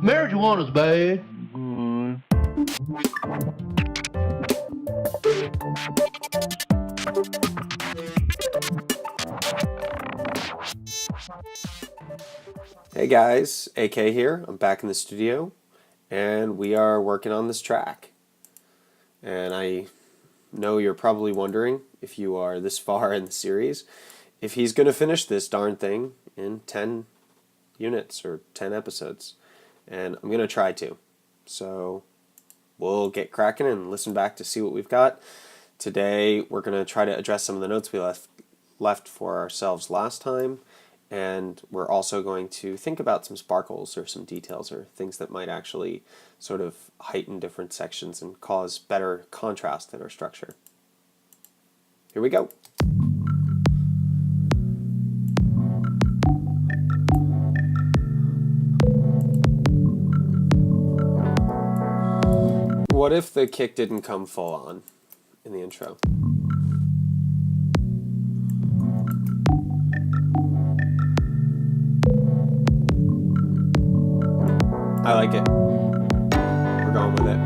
Marijuana's bad. Hey guys, AK here. I'm back in the studio and we are working on this track. And I know you're probably wondering, if you are this far in the series, if he's going to finish this darn thing in 10 units or 10 episodes. And I'm going to try to. So we'll get cracking and listen back to see what we've got. Today we're going to try to address some of the notes we left for ourselves last time. And we're also going to think about some sparkles or some details or things that might actually sort of heighten different sections and cause better contrast in our structure. Here we go. What if the kick didn't come full on in the intro? I like it. We're going with it.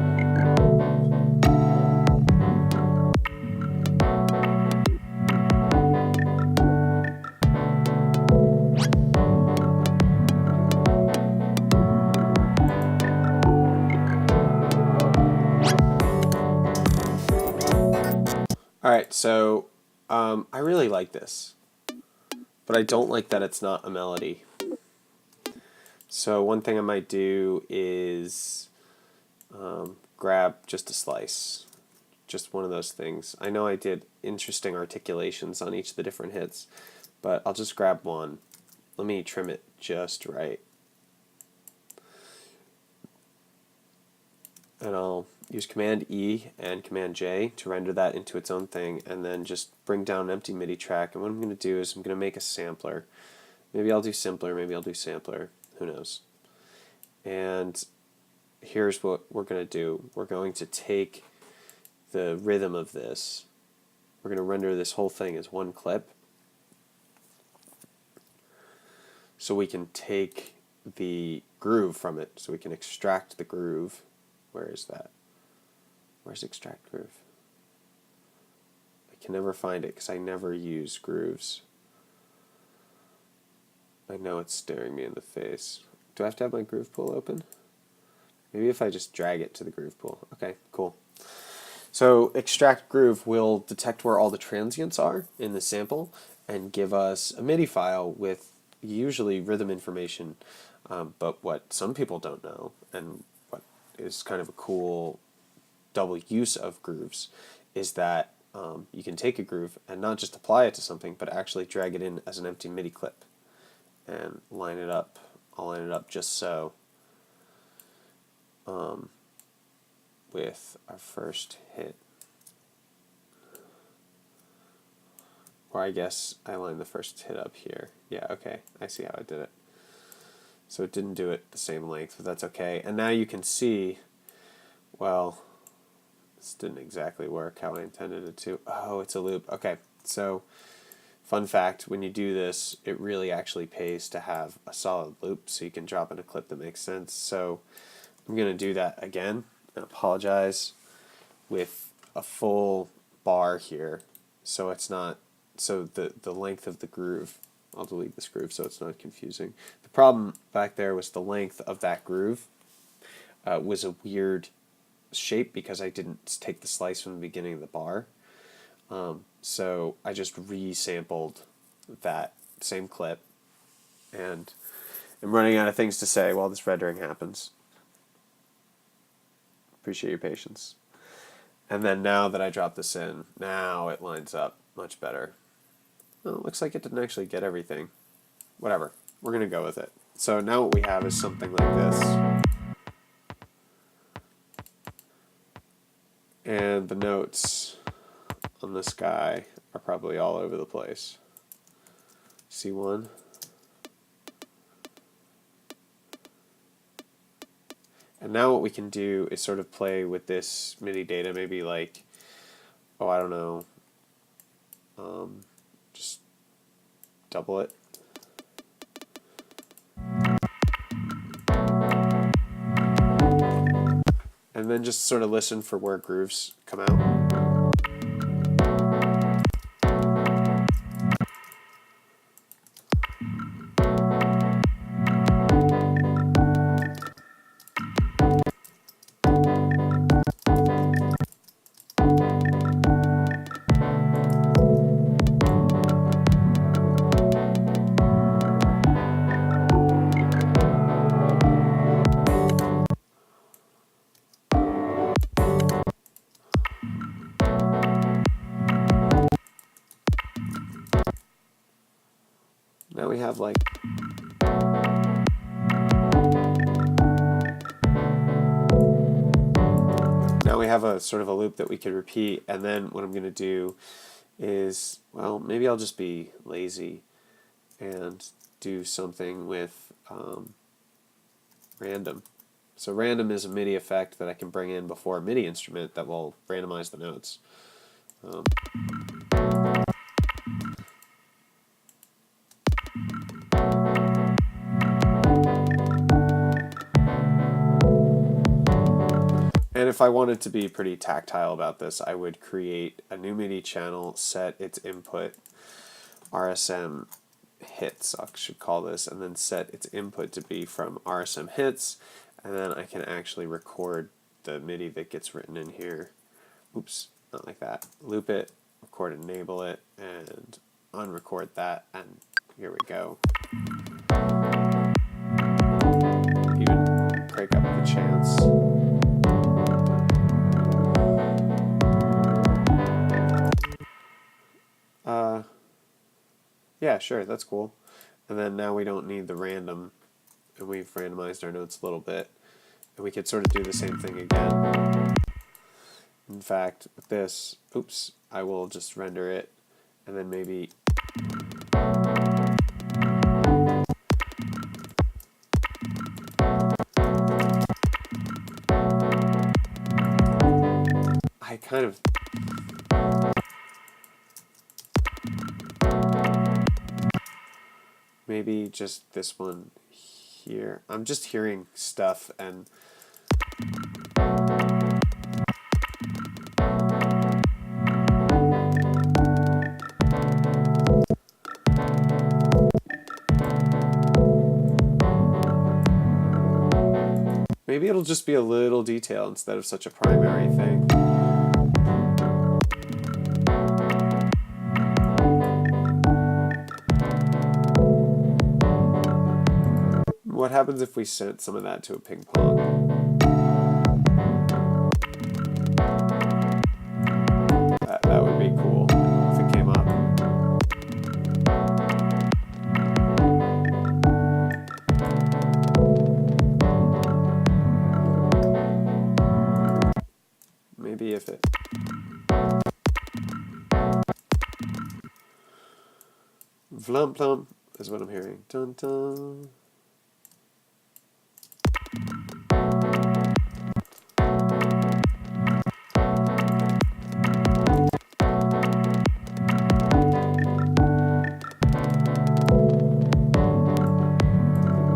Alright, so I really like this, but I don't like that it's not a melody. So one thing I might do is grab just a slice, just one of those things. I know I did interesting articulations on each of the different hits, but I'll just grab one. Let me trim it just right. And I'll use Command E and Command J to render that into its own thing, and then just bring down an empty MIDI track. And what I'm going to do is I'm going to make a sampler. Maybe I'll do simpler, maybe I'll do sampler, who knows. And here's what we're going to do. We're going to take the rhythm of this. We're going to render this whole thing as one clip. So we can take the groove from it, so we can extract the groove. Where is that? Where's extract groove? I can never find it because I never use grooves. I know it's staring me in the face. Do I have to have my groove pool open? Maybe if I just drag it to the groove pool. Okay, cool. So extract groove will detect where all the transients are in the sample and give us a MIDI file with usually rhythm information. But what some people don't know, and what is kind of a cool double use of grooves, is that you can take a groove and not just apply it to something, but actually drag it in as an empty MIDI clip and line it up. I'll line it up just so with our first hit. Or I guess I line the first hit up here. Yeah, okay, I see how I did it. So it didn't do it the same length, but that's okay. And now you can see, well, this didn't exactly work how I intended it to. Oh, it's a loop. Okay, so fun fact, when you do this, it really actually pays to have a solid loop so you can drop in a clip that makes sense. So I'm going to do that again and apologize with a full bar here so it's not, so the length of the groove, I'll delete this groove so it's not confusing. The problem back there was the length of that groove was a weird shape because I didn't take the slice from the beginning of the bar. So I just resampled that same clip, and I'm running out of things to say while this rendering happens. Appreciate your patience. And then now that I dropped this in, now it lines up much better. Well, it looks like it didn't actually get everything. Whatever, we're going to go with it. So now what we have is something like this. And the notes on this guy are probably all over the place. C1. And now what we can do is sort of play with this MIDI data, maybe like, oh, I don't know, just double it. and then just sort of listen for where grooves come out. Now we have like a sort of a loop that we could repeat, and then what I'm going to do is, well, maybe I'll just be lazy and do something with random. So random is a MIDI effect that I can bring in before a MIDI instrument that will randomize the notes. And if I wanted to be pretty tactile about this, I would create a new MIDI channel, set its input RSM hits, I should call this, and then set its input to be from RSM hits, and then I can actually record the MIDI that gets written in here. Oops, not like that. Loop it, record and enable it, and unrecord that, and here we go. Even break up the chance. Yeah, sure, that's cool. And then now we don't need the random, and we've randomized our notes a little bit. And we could sort of do the same thing again. In fact, with this, oops, I will just render it, and then maybe I kind of maybe just this one here. I'm just hearing stuff, and maybe it'll just be a little detail instead of such a primary thing. What happens if we sent some of that to a ping pong? That would be cool if it came up. Maybe if it... Vlump plump is what I'm hearing. Dun dun.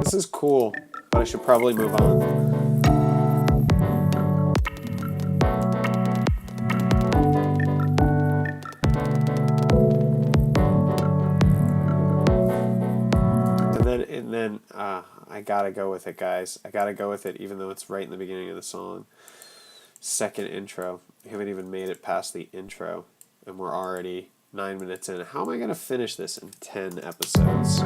This is cool, but I should probably move on. And then I gotta go with it, guys. I gotta go with it, even though it's right in the beginning of the song. Second intro. We haven't even made it past the intro, and we're already 9 minutes in. How am I gonna finish this in 10 episodes?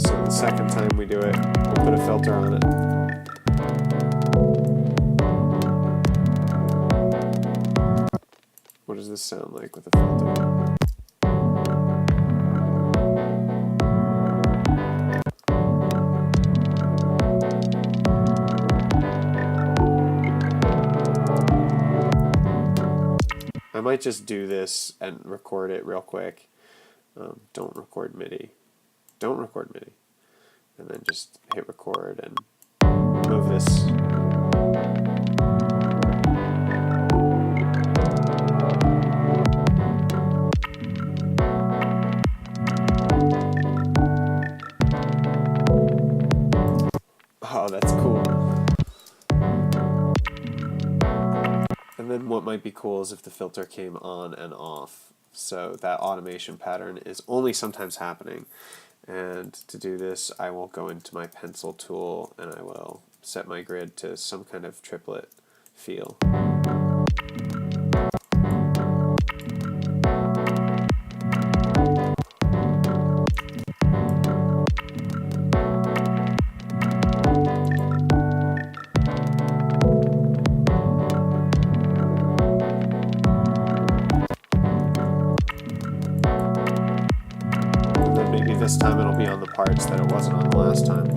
So the second time we do it, we'll put a filter on it. What does this sound like with a filter? I might just do this and record it real quick. Don't record MIDI. Don't record MIDI. And then just hit record and move this. then what might be cool is if the filter came on and off. So that automation pattern is only sometimes happening. And to do this, I will go into my pencil tool and I will set my grid to some kind of triplet feel. This time it'll be on the parts that it wasn't on the last time.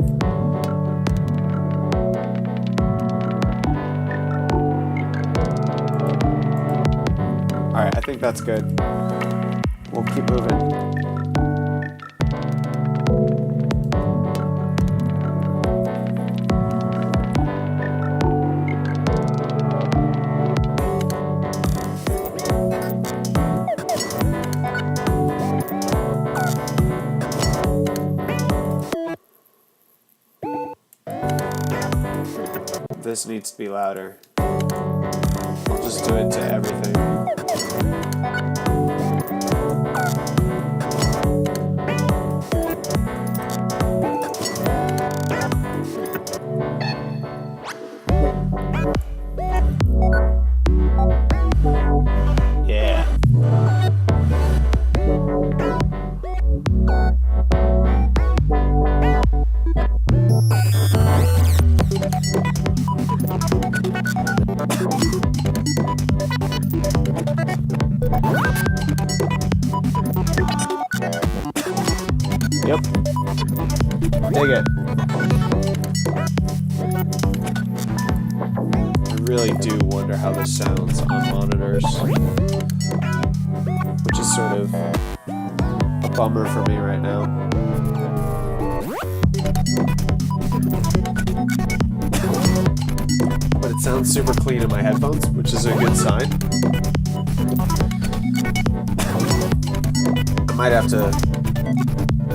Alright, I think that's good. We'll keep moving. This needs to be louder. I'll just do it to everything. Yeah. Yep. Dig it. I really do wonder how this sounds on monitors, which is sort of a bummer for me right now. But it sounds super clean in my headphones, which is a good sign. I might have to...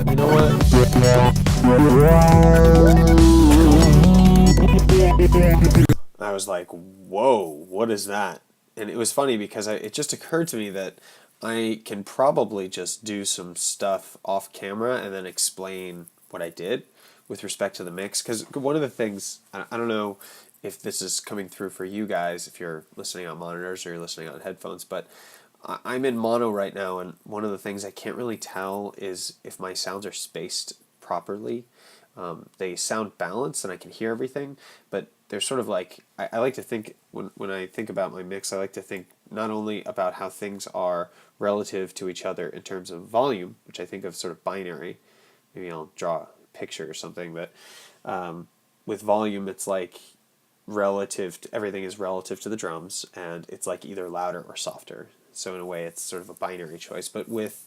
You know what? I was like, whoa, what is that? And it was funny because it just occurred to me that I can probably just do some stuff off camera and then explain what I did with respect to the mix. Because one of the things, I don't know if this is coming through for you guys, if you're listening on monitors or you're listening on headphones, but I'm in mono right now, and one of the things I can't really tell is if my sounds are spaced properly. They sound balanced and I can hear everything, but they're sort of like, I like to think, when I think about my mix, I like to think not only about how things are relative to each other in terms of volume, which I think of sort of binary. Maybe I'll draw a picture or something, but with volume, it's like everything is relative to the drums, and it's like either louder or softer. So in a way, it's sort of a binary choice. But with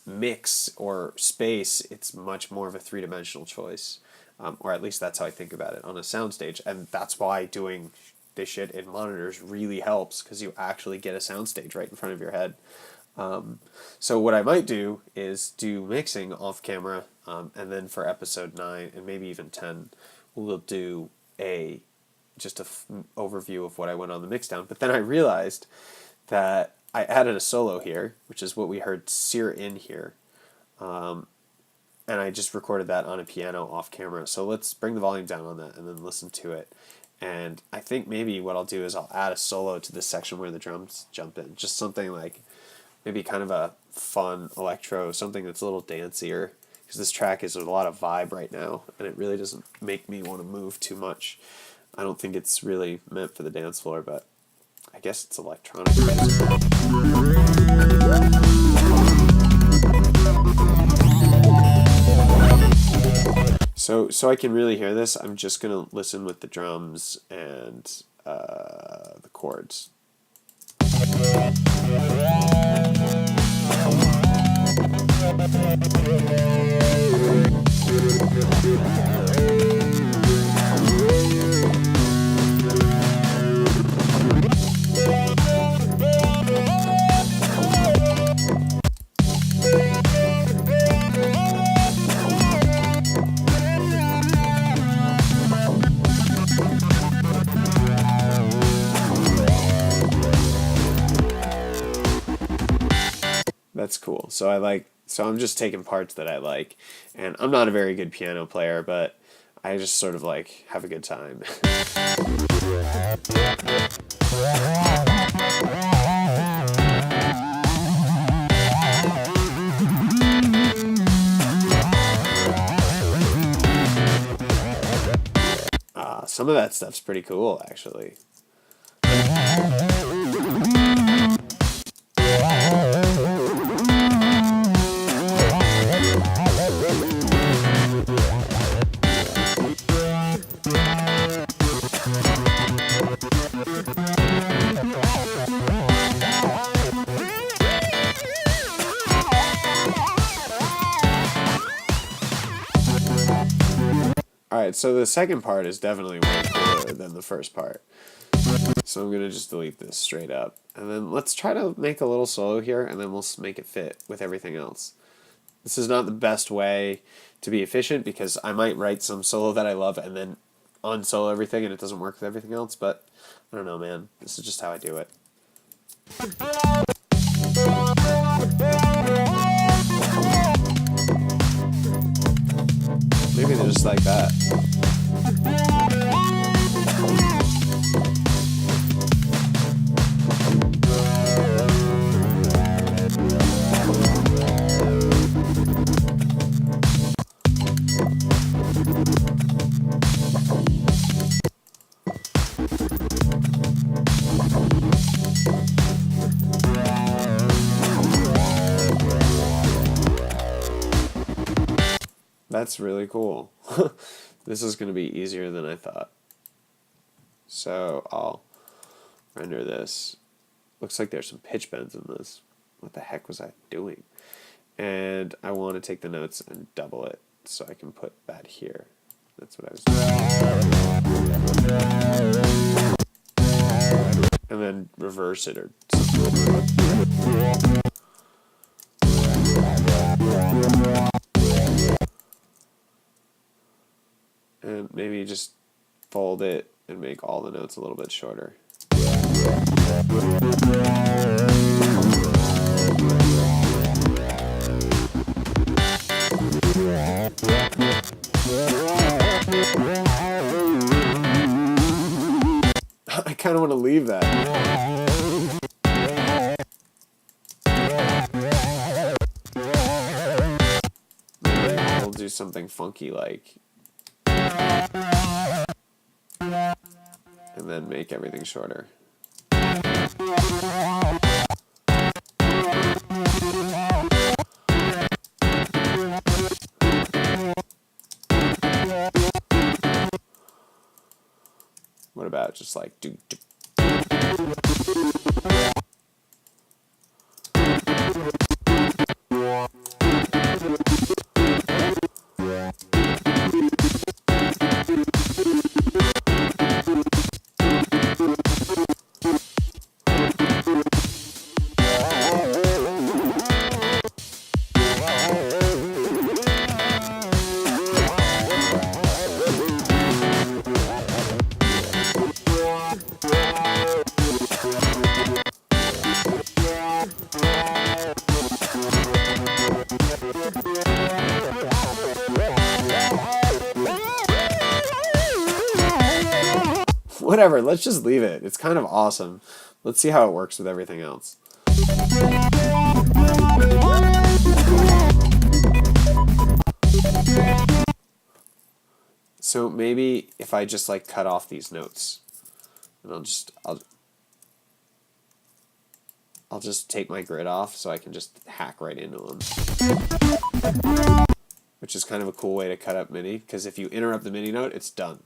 mix or space, it's much more of a three-dimensional choice. Or at least that's how I think about it on a soundstage. And that's why doing this shit in monitors really helps, because you actually get a soundstage right in front of your head. So what I might do is do mixing off camera, and then for episode 9 and maybe even 10, we'll do just an overview of what I went on the mix down. But then I realized that I added a solo here, which is what we heard sear in here. And I just recorded that on a piano off camera. So let's bring the volume down on that and then listen to it. And I think maybe what I'll do is I'll add a solo to this section where the drums jump in. Just something like maybe kind of a fun electro, something that's a little dancier. Because this track is a lot of vibe right now, and it really doesn't make me want to move too much. I don't think it's really meant for the dance floor, but I guess it's electronic. So I can really hear this. I'm just going to listen with the drums and the chords. That's cool. So I'm just taking parts that I like, and I'm not a very good piano player, but I just sort of like have a good time. Some of that stuff's pretty cool, actually. Alright, so the second part is definitely way cooler than the first part. So I'm going to just delete this straight up. And then let's try to make a little solo here, and then we'll make it fit with everything else. This is not the best way to be efficient, because I might write some solo that I love and then unsolo everything and it doesn't work with everything else, but I don't know, man. This is just how I do it. Maybe they're just like that. That's really cool. This is going to be easier than I thought. So I'll render this. Looks like there's some pitch bends in this. What the heck was I doing? And I want to take the notes and double it so I can put that here. That's what I was doing. And then reverse it or something. And maybe just fold it and make all the notes a little bit shorter. I kind of want to leave that. Maybe we'll do something funky like, and then make everything shorter. What about just like do. Whatever, let's just leave it. It's kind of awesome. Let's see how it works with everything else. So maybe if I just like cut off these notes, and I'll just take my grid off so I can just hack right into them. Which is kind of a cool way to cut up MIDI, because if you interrupt the MIDI note, it's done.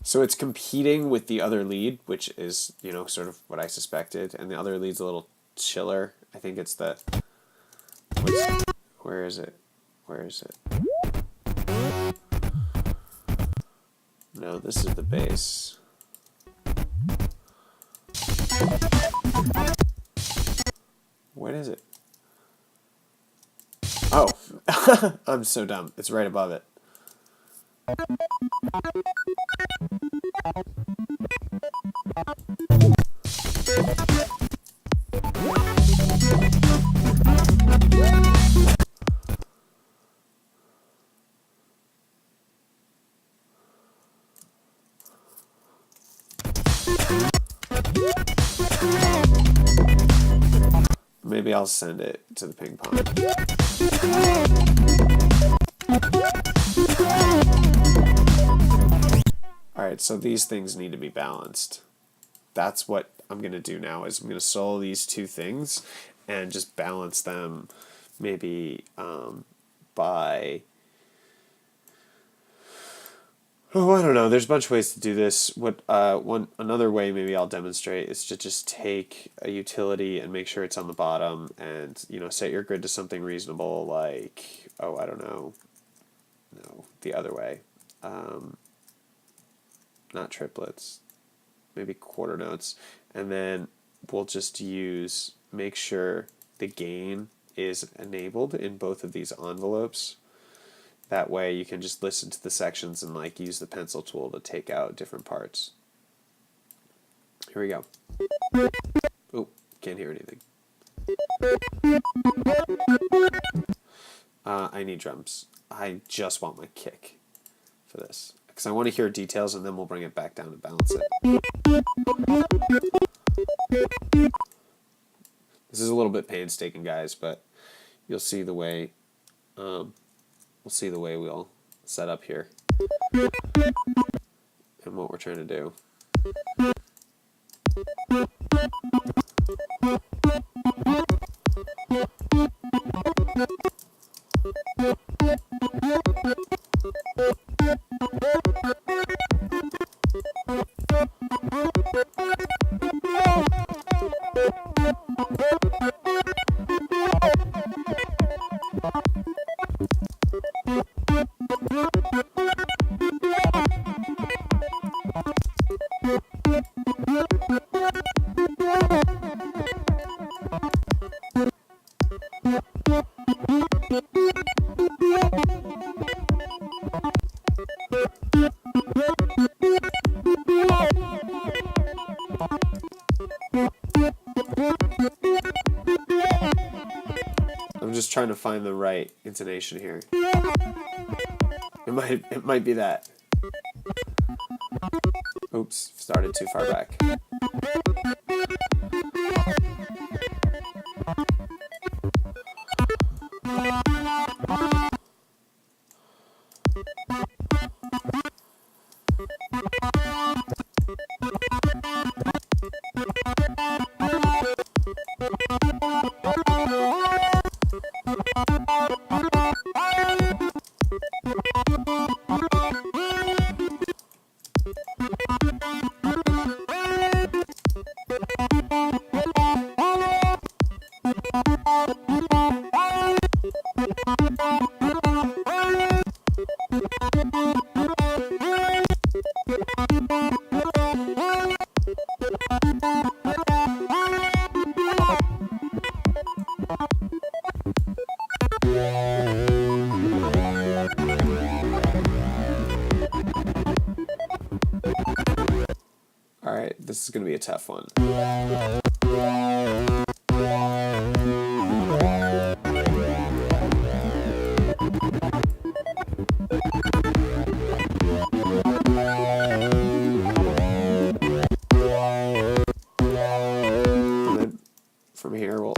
So it's competing with the other lead, which is, you know, sort of what I suspected, and the other lead's a little chiller. I think it's the... Where is it? Where is it? No, this is the bass. What is it? Oh, I'm so dumb. It's right above it. maybe I'll send it to the ping pong. Alright, so these things need to be balanced. That's what I'm going to do now, is I'm going to solo these two things and just balance them maybe by... Oh, I don't know. There's a bunch of ways to do this. Another way maybe I'll demonstrate is to just take a utility and make sure it's on the bottom, and set your grid to something reasonable, like I don't know, no, the other way, not triplets, maybe quarter notes, and then we'll just make sure the gain is enabled in both of these envelopes. That way you can just listen to the sections and use the pencil tool to take out different parts. Here we go. Oh, can't hear anything. I need drums. I just want my kick for this, because I want to hear details, and then we'll bring it back down and balance it. This is a little bit painstaking, guys, but you'll see the way we'll set up here and what we're trying to do. I'm just trying to find the right intonation here. It might be that. Oops, started too far back. Alright, this is going to be a tough one. And then from here we'll...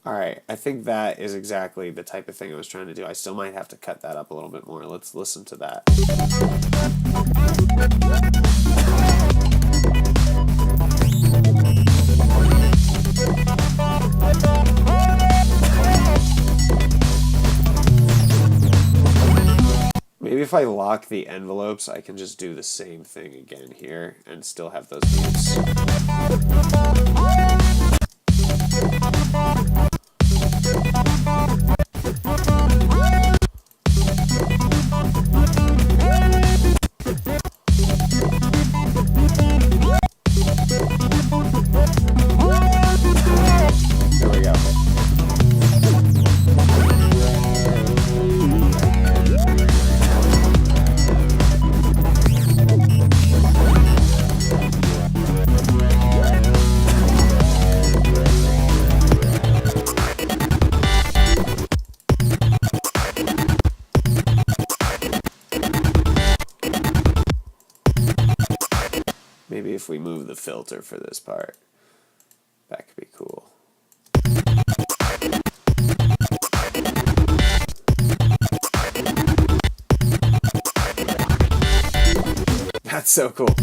Alright, I think that is exactly the type of thing I was trying to do. I still might have to cut that up a little bit more. Let's listen to that. Maybe if I lock the envelopes, I can just do the same thing again here and still have those beats. There we go. Maybe if we move the filter for this part, that could be cool. That's so cool.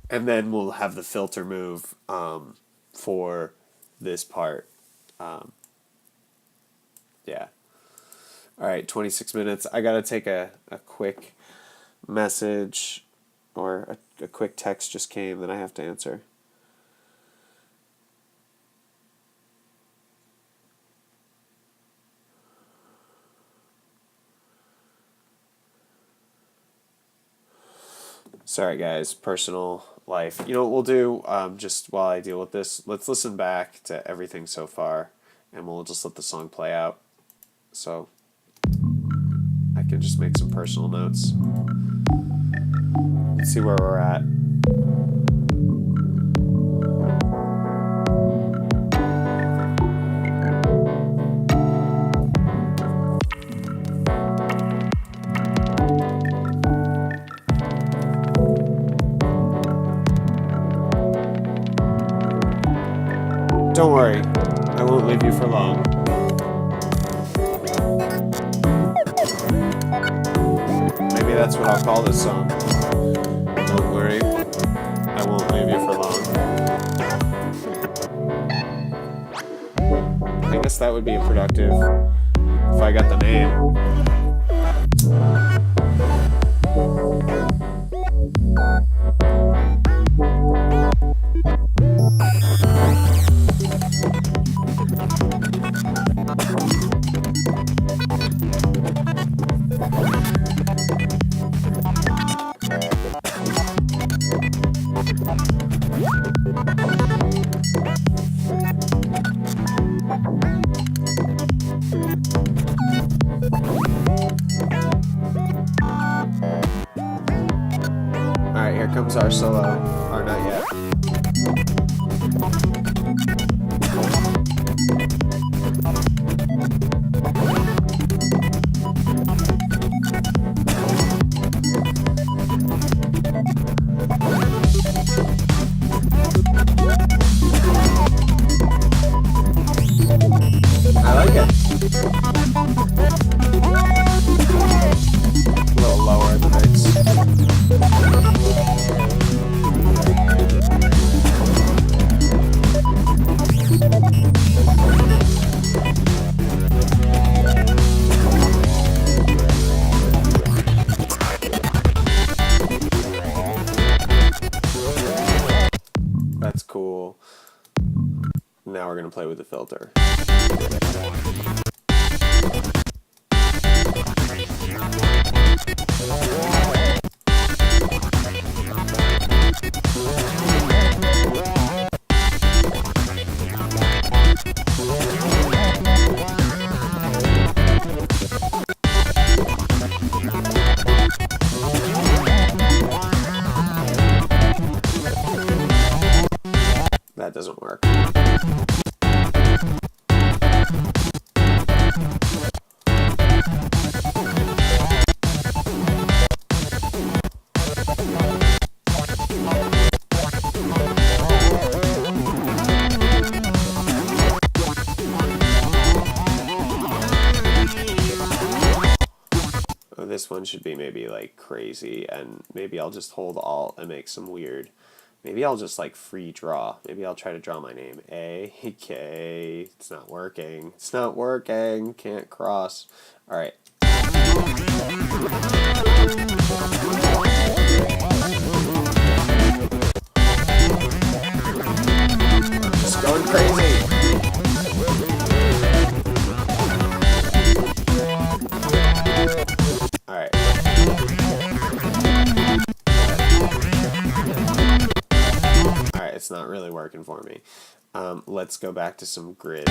And then we'll have the filter move for this part. Yeah. All right, 26 minutes. I got to take a quick message, or a quick text just came that I have to answer. Sorry, guys. Personal life. You know what we'll do? Just while I deal with this, let's listen back to everything so far, and we'll just let the song play out. So I can just make some personal notes. Let's see where we're at. Don't worry, I won't leave you for long. Maybe that's what I'll call this song. Don't worry, I won't leave you for long. I guess that would be productive if I got the name. Alright, here comes our solo. Or not yet. I like it. A little lower in the mix. That's cool. Now we're going to play with the filter. That doesn't work. Oh, this one should be maybe like crazy, and maybe I'll just hold Alt and make some weird. Maybe I'll just like free draw. Maybe I'll try to draw my name. A-K. It's not working. It's not working. Can't cross. All right. I'm just going crazy. All right. It's not really working for me. Let's go back to some grid.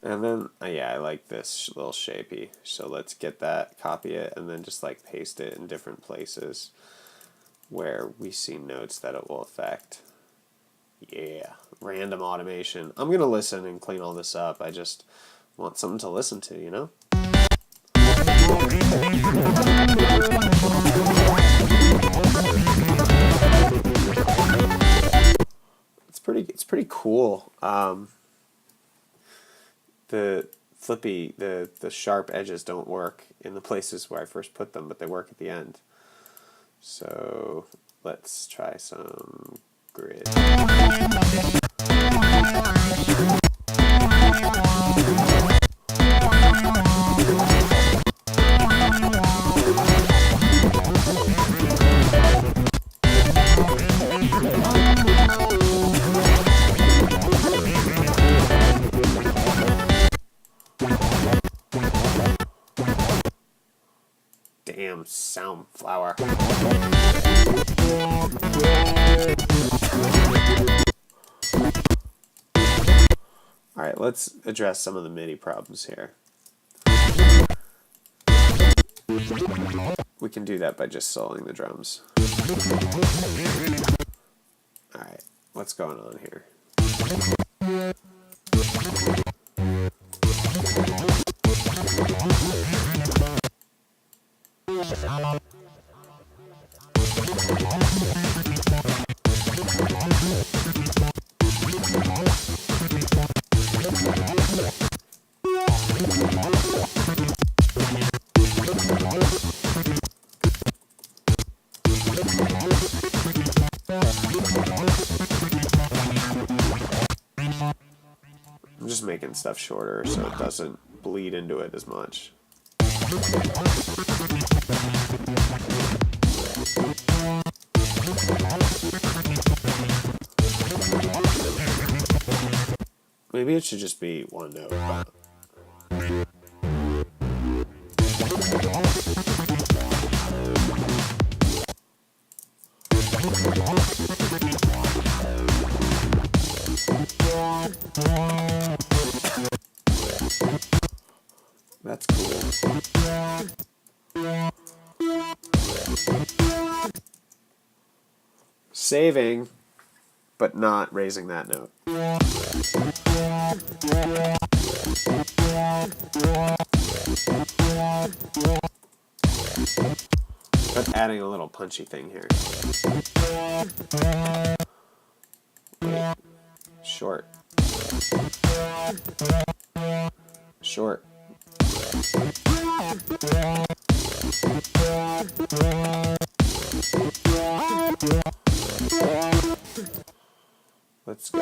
And then, yeah, I like this little shapey. So let's get that, copy it, and then just like paste it in different places. where we see notes that it will affect. Yeah, random automation. I'm going to listen and clean all this up. I just want something to listen to, you know? It's pretty cool. The sharp edges don't work in the places where I first put them, but they work at the end. So let's try some grid. Damn sound flower. Alright, let's address some of the MIDI problems here. We can do that by just soloing the drums. Alright, what's going on here? I'm just making stuff shorter so it doesn't bleed into it as much. Maybe it should just be one note. That's cool. Saving, but not raising that note. But adding a little punchy thing here. Wait. Short. Short. Let's go.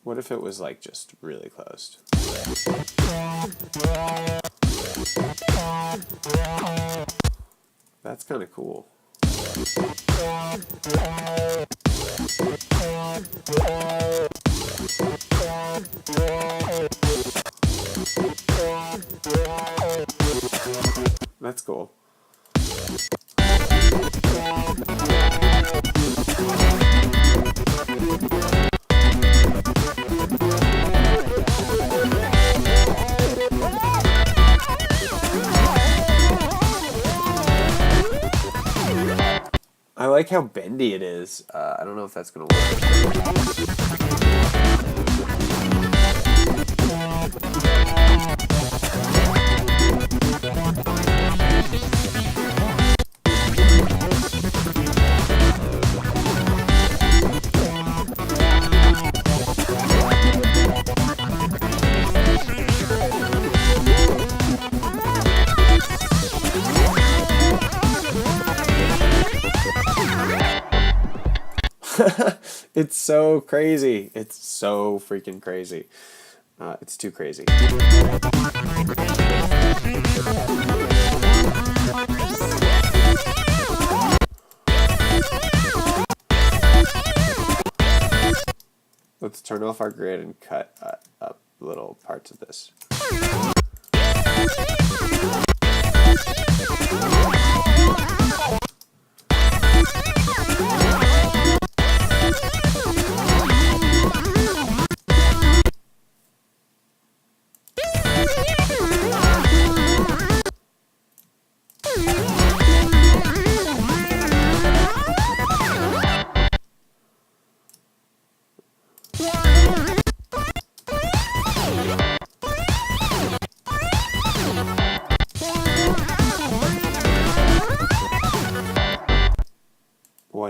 What if it was like just really close? That's kind of cool. That's cool. I like how bendy it is. I don't know if that's going to work. It's so crazy. It's so freaking crazy. It's too crazy. Let's turn off our grid and cut up little parts of this.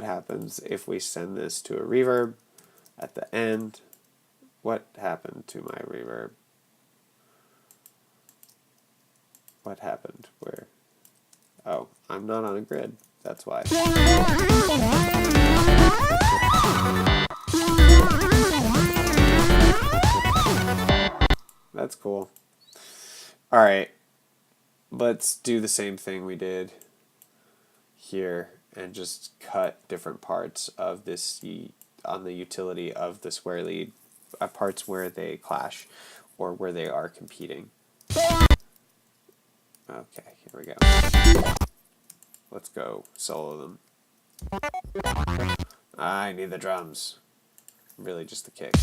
happens if we send this to a reverb at the end. What happened to my reverb? What happened? Where? Oh, I'm not on a grid. That's why. That's cool. All right. Let's do the same thing we did here and just cut different parts of this on the utility of the square lead, parts where they clash or where they are competing. Okay, here we go. Let's go solo them. I need the drums. Really just the kick.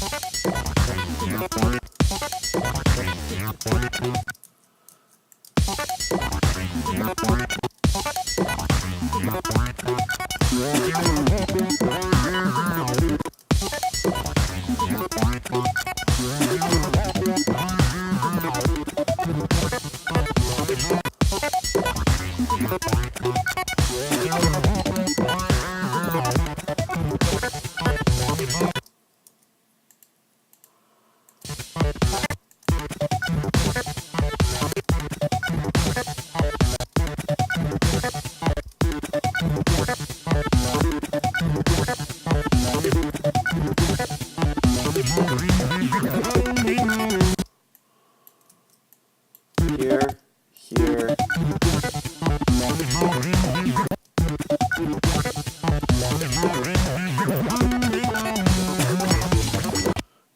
Here.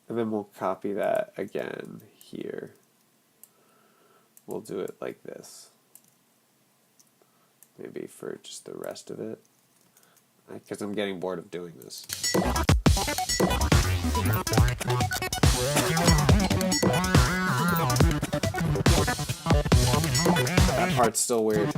And then we'll copy that again here. We'll do it like this. Maybe for just the rest of it. Because I'm getting bored of doing this. That part's still weird.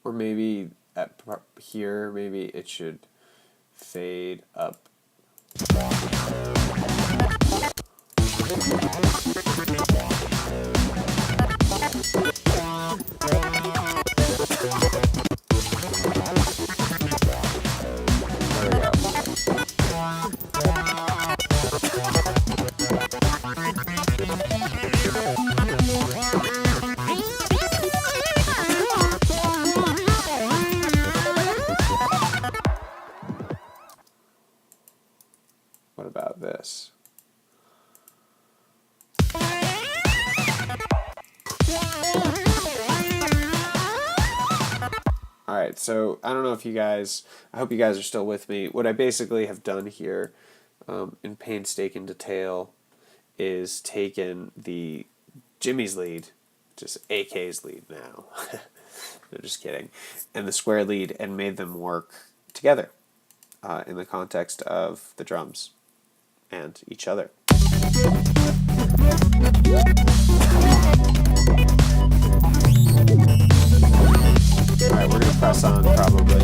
Or maybe at here, maybe it should fade up. What about this? Alright, so I don't know if you guys, I hope you guys are still with me. What I basically have done here in painstaking detail is taken the Jimmy's lead, just AK's lead now, no, just kidding, and the square lead and made them work together in the context of the drums and each other. Alright, we're going to press on probably.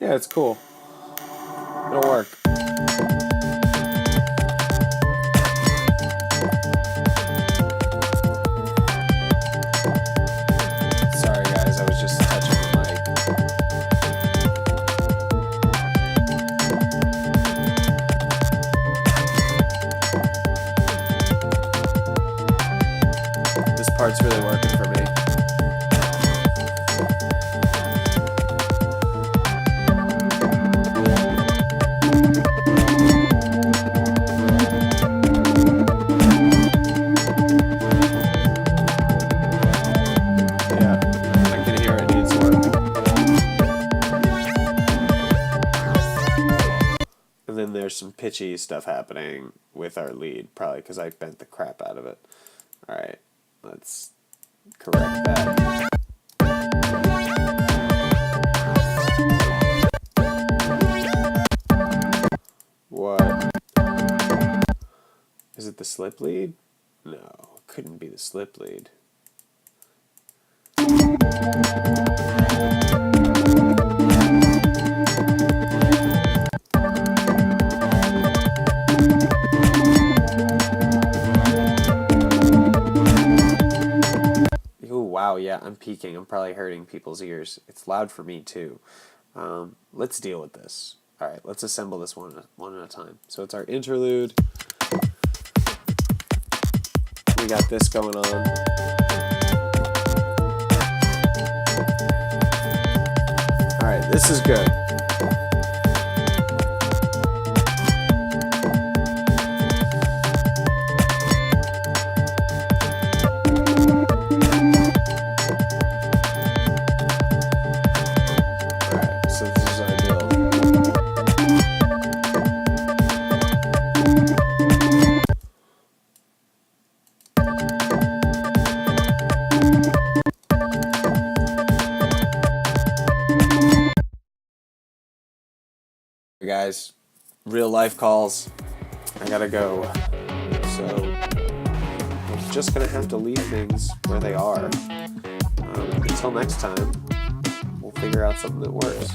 Yeah, it's cool. It'll work. Sorry guys, I was just touching the mic. This part what's really working for me. Yeah, I can hear it needs work. And then there's some pitchy stuff happening with our lead, probably because I bent the crap out of it. All right, let's correct that. What? Is it the slip lead? No, it couldn't be the slip lead. Ooh, wow, yeah, I'm peaking. I'm probably hurting people's ears. It's loud for me, too. Let's deal with this. All right, let's assemble this one at a time. So it's our interlude. We got this going on. All right, this is good. All right, so this is our build. Guys, real life calls. I gotta go. So I'm just gonna have to leave things where they are. Until next time, we'll figure out something that works.